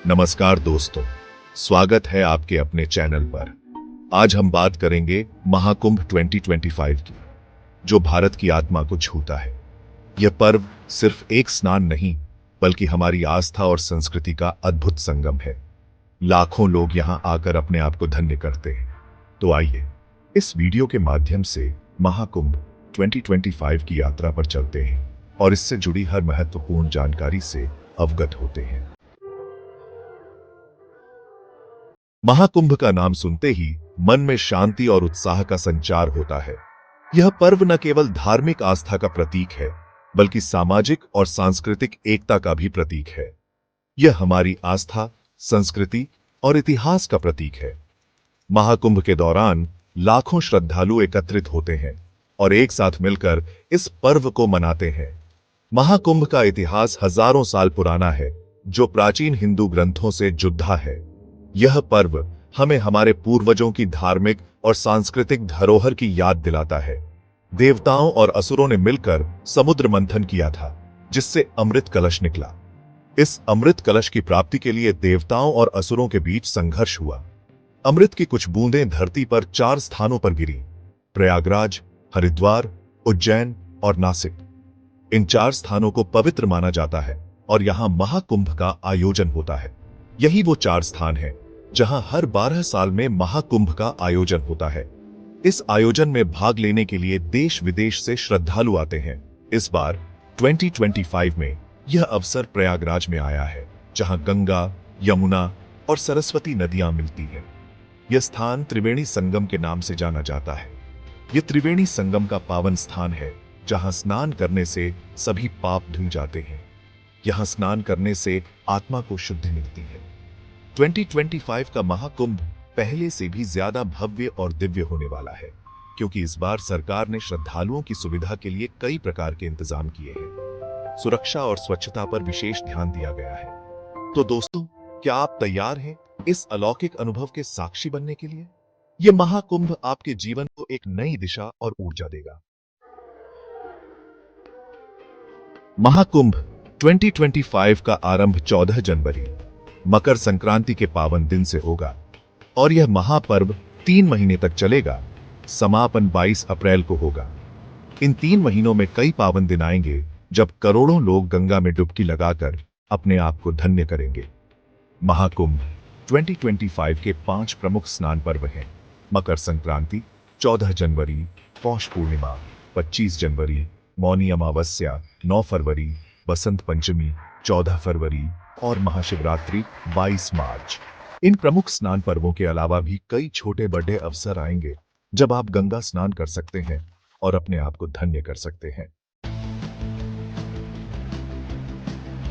नमस्कार दोस्तों, स्वागत है आपके अपने चैनल पर। आज हम बात करेंगे महाकुंभ 2025 की, जो भारत की आत्मा को छूता है। यह पर्व सिर्फ एक स्नान नहीं, बल्कि हमारी आस्था और संस्कृति का अद्भुत संगम है। लाखों लोग यहां आकर अपने आप को धन्य करते हैं। तो आइए इस वीडियो के माध्यम से महाकुंभ 2025 की यात्रा पर चलते हैं और इससे जुड़ी हर महत्वपूर्ण जानकारी से अवगत होते हैं। महाकुंभ का नाम सुनते ही मन में शांति और उत्साह का संचार होता है। यह पर्व न केवल धार्मिक आस्था का प्रतीक है, बल्कि सामाजिक और सांस्कृतिक एकता का भी प्रतीक है। यह हमारी आस्था, संस्कृति और इतिहास का प्रतीक है। महाकुंभ के दौरान लाखों श्रद्धालु एकत्रित होते हैं और एक साथ मिलकर इस पर्व को मनाते हैं। महाकुंभ का इतिहास हजारों साल पुराना है, जो प्राचीन हिंदू ग्रंथों से जुड़ा है। यह पर्व हमें हमारे पूर्वजों की धार्मिक और सांस्कृतिक धरोहर की याद दिलाता है। देवताओं और असुरों ने मिलकर समुद्र मंथन किया था, जिससे अमृत कलश निकला। इस अमृत कलश की प्राप्ति के लिए देवताओं और असुरों के बीच संघर्ष हुआ। अमृत की कुछ बूंदें धरती पर 4 स्थानों पर गिरी: प्रयागराज, हरिद्वार, उज्जैन और नासिक। इन 4 स्थानों को पवित्र माना जाता है और यहां महाकुंभ का आयोजन होता है। यही वो 4 स्थान हैं जहां हर 12 साल में महाकुंभ का आयोजन होता है। इस आयोजन में भाग लेने के लिए देश विदेश से श्रद्धालु आते हैं। इस बार 2025 में यह अवसर प्रयागराज में आया है, जहां गंगा, यमुना और सरस्वती नदियां मिलती हैं। यह स्थान त्रिवेणी संगम के नाम से जाना जाता है। यह त्रिवेणी संगम का पावन स्थान है, जहां स्नान करने से सभी पाप धुल जाते हैं। यहां स्नान करने से आत्मा को शुद्धि मिलती है। 2025 का महाकुंभ पहले से भी ज्यादा भव्य और दिव्य होने वाला है, क्योंकि इस बार सरकार ने श्रद्धालुओं की सुविधा के लिए कई प्रकार के इंतजाम किए हैं। सुरक्षा और स्वच्छता पर विशेष ध्यान दिया गया है। तो दोस्तों, क्या आप तैयार हैं इस अलौकिक अनुभव के साक्षी बनने के लिए? यह महाकुंभ आपके जीवन को एक नई दिशा और ऊर्जा देगा। महाकुंभ 2025 का आरंभ 14 जनवरी मकर संक्रांति के पावन दिन से होगा और यह महापर्व 3 महीने तक चलेगा। समापन 22 अप्रैल को होगा। इन 3 महीनों में कई पावन दिन आएंगे, जब करोड़ों लोग गंगा में डुबकी लगाकर अपने आप को धन्य करेंगे। महाकुंभ 2025 के 5 प्रमुख स्नान पर्व हैं: मकर संक्रांति 14 जनवरी, पौष पूर्णिमा 25 जनवरी, मौनी अमावस्या 9 फरवरी, बसंत पंचमी 14 फरवरी और महाशिवरात्रि 22 मार्च। इन प्रमुख स्नान पर्वों के अलावा भी कई छोटे बड़े अवसर आएंगे, जब आप गंगा स्नान कर सकते हैं और अपने आप को धन्य कर सकते हैं।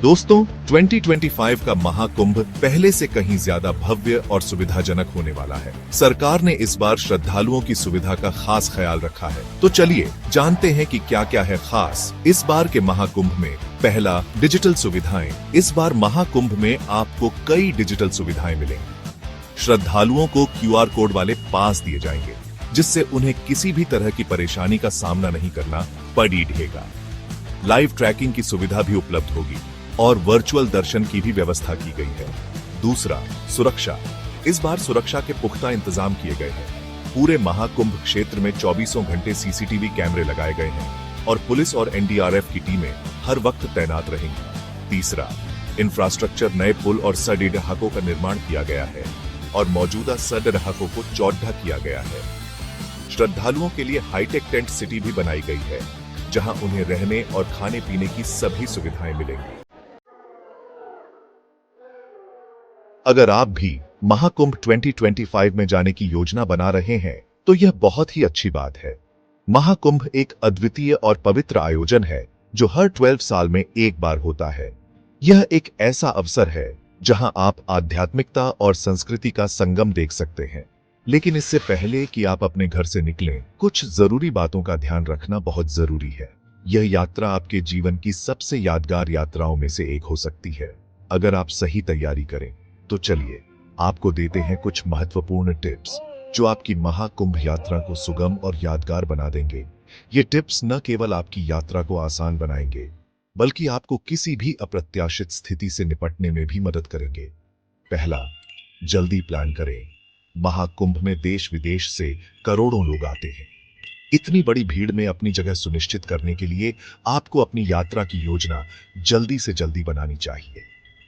दोस्तों, 2025 का महाकुंभ पहले से कहीं ज्यादा भव्य और सुविधाजनक होने वाला है। सरकार ने इस बार श्रद्धालुओं की सुविधा का खास ख्याल रखा है। तो चलिए जानते हैं कि क्या क्या है खास इस बार के महाकुंभ में। पहला, डिजिटल सुविधाएं। इस बार महाकुंभ में आपको कई डिजिटल सुविधाएं मिलेंगी। श्रद्धालुओं को QR कोड वाले पास दिए जाएंगे, जिससे उन्हें किसी भी तरह की परेशानी का सामना नहीं करना पड़ेगा। लाइव ट्रैकिंग की सुविधा भी उपलब्ध होगी और वर्चुअल दर्शन की भी व्यवस्था की गई है। दूसरा, सुरक्षा। इस बार सुरक्षा के पुख्ता इंतजाम किए गए हैं। पूरे महाकुंभ क्षेत्र में 24 घंटे CCTV कैमरे लगाए गए हैं और पुलिस और NDRF की टीमें हर वक्त तैनात रहेंगी। तीसरा, इंफ्रास्ट्रक्चर। नए पुल और सड़कों का निर्माण किया गया है और मौजूदा सड़कों को चौड़ा किया गया है। श्रद्धालुओं के लिए हाईटेक टेंट सिटी भी बनाई गई है, जहां उन्हें रहने और खाने पीने की सभी सुविधाएं मिलेंगी। अगर आप भी महाकुंभ 2025 में जाने की योजना बना रहे हैं, तो यह बहुत ही अच्छी बात है। महाकुंभ एक अद्वितीय और पवित्र आयोजन है, जो हर 12 साल में एक बार होता है। यह एक ऐसा अवसर है जहां आप आध्यात्मिकता और संस्कृति का संगम देख सकते हैं। लेकिन इससे पहले कि आप अपने घर से निकलें, कुछ जरूरी बातों का ध्यान रखना बहुत जरूरी है। यह यात्रा आपके जीवन की सबसे यादगार यात्राओं में से एक हो सकती है, अगर आप सही तैयारी करें। तो चलिए आपको देते हैं कुछ महत्वपूर्ण टिप्स, जो आपकी महाकुंभ यात्रा को सुगम और यादगार बना देंगे। ये टिप्स न केवल आपकी यात्रा को आसान बनाएंगे, बल्कि आपको किसी भी अप्रत्याशित स्थिति से निपटने में भी मदद करेंगे। पहला, जल्दी प्लान करें। महाकुंभ में देश विदेश से करोड़ों लोग आते हैं। इतनी बड़ी भीड़ में अपनी जगह सुनिश्चित करने के लिए आपको अपनी यात्रा की योजना जल्दी से जल्दी बनानी चाहिए।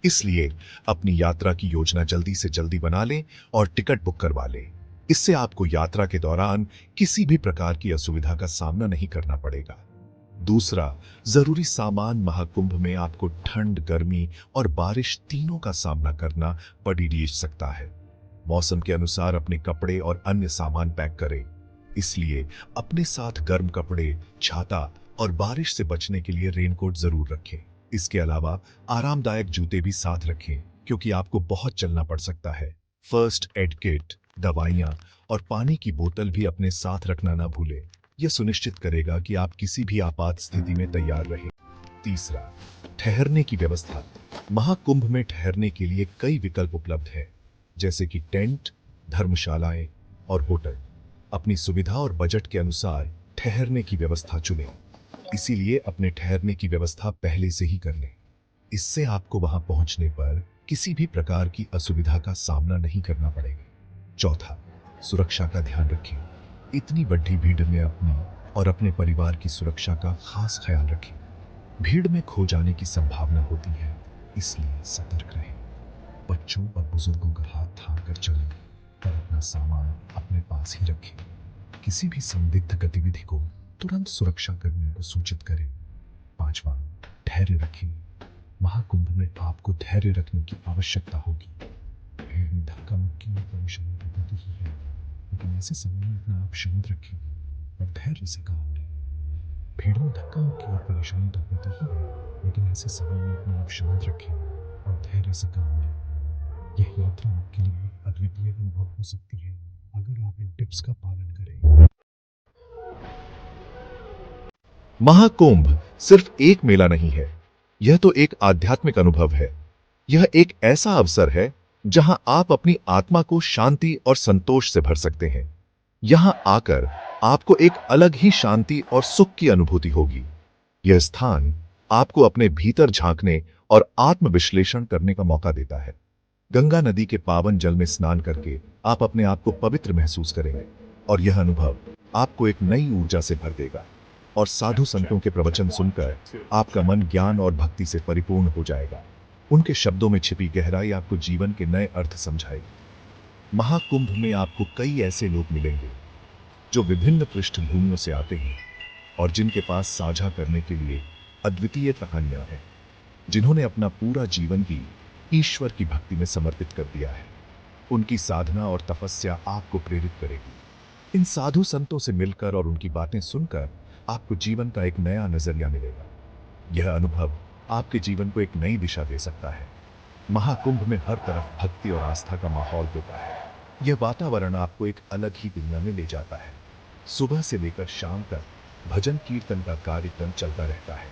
इसलिए अपनी यात्रा की योजना जल्दी से जल्दी बना लें और टिकट बुक करवा लें। इससे आपको यात्रा के दौरान किसी भी प्रकार की असुविधा का सामना नहीं करना पड़ेगा। दूसरा, जरूरी सामान। महाकुंभ में आपको ठंड, गर्मी और बारिश तीनों का सामना करना पड़ सकता है। मौसम के अनुसार अपने कपड़े और अन्य सामान पैक करें। इसलिए अपने साथ गर्म कपड़े, छाता और बारिश से बचने के लिए रेनकोट जरूर रखें। इसके अलावा आरामदायक जूते भी साथ रखें, क्योंकि आपको बहुत चलना पड़ सकता है। फर्स्ट एड किट, दवाइयाँ और पानी की बोतल भी अपने साथ रखना ना भूलें। यह सुनिश्चित करेगा कि आप किसी भी आपात स्थिति में तैयार रहें। तीसरा, ठहरने की व्यवस्था। महाकुंभ में ठहरने के लिए कई विकल्प उपलब्ध हैं, जैसे कि टेंट, धर्मशालाएं और होटल। अपनी सुविधा और बजट के अनुसार ठहरने की व्यवस्था चुनें। इसीलिए अपने ठहरने की व्यवस्था पहले से ही कर लें। इससे आपको वहां पहुंचने पर किसी भी प्रकार की असुविधा का सामना नहीं करना पड़ेगा। चौथा, सुरक्षा का ध्यान रखें। इतनी बड़ी भीड़ में अपनी और अपने परिवार की सुरक्षा का खास ख्याल रखें। भीड़ में खो जाने की संभावना होती है, इसलिए सतर्क रहें। बच्चों और बुजुर्गों का हाथ थाम कर चलें और अपना सामान अपने पास ही रखें। किसी भी संदिग्ध गतिविधि को तुरंत सुरक्षा कर्मियों को सूचित करें। पांचवा, धैर्य रखें। महाकुंभ में आपको धैर्य रखने की आवश्यकता होगी। भीड़ में धक्का मुक्की और परेशानी होती ही है, लेकिन ऐसे समय में अपना आप शांत रखें और धैर्य से काम लें। भीड़ में धक्का मुक्की और परेशानी तो होती ही है, लेकिन ऐसे समय में अपना आप शांत रखें और धैर्य से काम लें। यह यात्रा आपके लिए अद्वितीय अनुभव हो सकती है, अगर आप इन टिप्स का पालन करें। महाकुंभ सिर्फ एक मेला नहीं है, यह तो एक आध्यात्मिक अनुभव है। यह एक ऐसा अवसर है जहां आप अपनी आत्मा को शांति और संतोष से भर सकते हैं। यहां आकर आपको एक अलग ही शांति और सुख की अनुभूति होगी। यह स्थान आपको अपने भीतर झांकने और आत्मविश्लेषण करने का मौका देता है। गंगा नदी के पावन जल में स्नान करके आप अपने आप को पवित्र महसूस करेंगे और यह अनुभव आपको एक नई ऊर्जा से भर देगा। और साधु संतों के प्रवचन सुनकर आपका मन ज्ञान और भक्ति से परिपूर्ण हो जाएगा। उनके शब्दों में छिपी गहराई आपको जीवन के नए अर्थ समझाएगी। महाकुंभ में आपको कई ऐसे लोग मिलेंगे जो विभिन्न पृष्ठभूमियों से आते हैं और जिनके पास साझा करने के लिए अद्वितीय कहानियां हैं, जिन्होंने अपना पूरा जीवन ही ईश्वर की भक्ति में समर्पित कर दिया है। उनकी साधना और तपस्या आपको प्रेरित करेगी। इन साधु संतों से मिलकर और उनकी बातें सुनकर आपको जीवन का एक नया नजरिया मिलेगा। यह अनुभव आपके जीवन को एक नई दिशा दे सकता है। महाकुंभ में हर तरफ भक्ति और आस्था का माहौल होता है। यह वातावरण आपको एक अलग ही दुनिया में ले जाता है। सुबह से लेकर शाम तक भजन कीर्तन का कार्यक्रम चलता रहता है।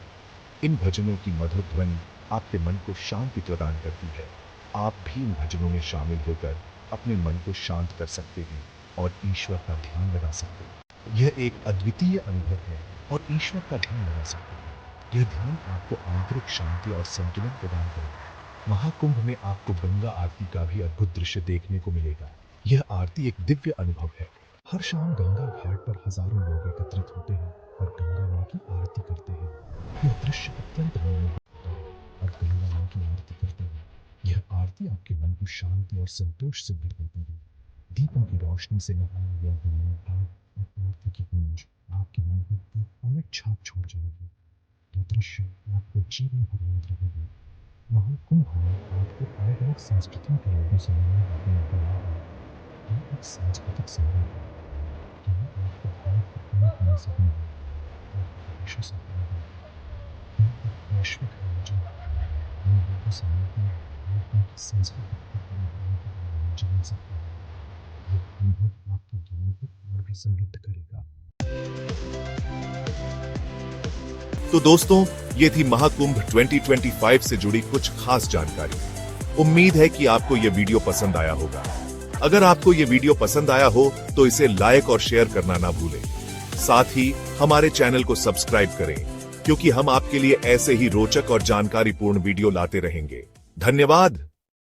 इन भजनों की मधुर ध्वनि आपके मन को शांति प्रदान करती है। आप भी इन भजनों में शामिल होकर अपने मन को शांत कर सकते हैं और ईश्वर का ध्यान लगा सकते हैं। यह एक अद्वितीय अनुभव है और ईश्वर का ध्यान लगा सकते हैं। यह ध्यान आपको आंतरिक शांति और संतुलन प्रदान करेगा। महाकुंभ में आपको गंगा आरती का भी अद्भुत दृश्य देखने को मिलेगा। यह आरती एक दिव्य अनुभव है। हर शाम गंगा घाट पर हजारों लोग एकत्रित होते हैं और गंगा मां की आरती करते हैं। यह दृश्य अत्यंत मनमोहक होता है और गंगा मां की आरती करते हैं। यह आरती आपके मन को शांति और संतोष से भर देती है। दीपों की रोशनी से लगाया हुआ गंगा घाट और आरती की गूंज आपके मन पर एक अमिट छाप छोड़ जाएगी। यह दृश्य आपको जीवन भर याद रहेगा। महाकुंभ में आपको अलग अलग संस्कृतियों के लोगों से मिलने का मौका मिलेगा। यह एक सांस्कृतिक संगम है। यहाँ आपको भारत के कोने कोने से भी और विदेशों से भी मिलेगा। यह एक वैश्विक आयोजन है। इन लोगों से मिलकर आप उनकी संस्कृति और परंपराओं के बारे में जान सकते हैं। यह अनुभव आपके ज्ञान को और भी समृद्ध करेगा। तो दोस्तों, ये थी महाकुंभ 2025 से जुड़ी कुछ खास जानकारी। उम्मीद है कि आपको यह वीडियो पसंद आया होगा। अगर आपको यह वीडियो पसंद आया हो तो इसे लाइक और शेयर करना ना भूलें। साथ ही हमारे चैनल को सब्सक्राइब करें, क्योंकि हम आपके लिए ऐसे ही रोचक और जानकारीपूर्ण वीडियो लाते रहेंगे। धन्यवाद।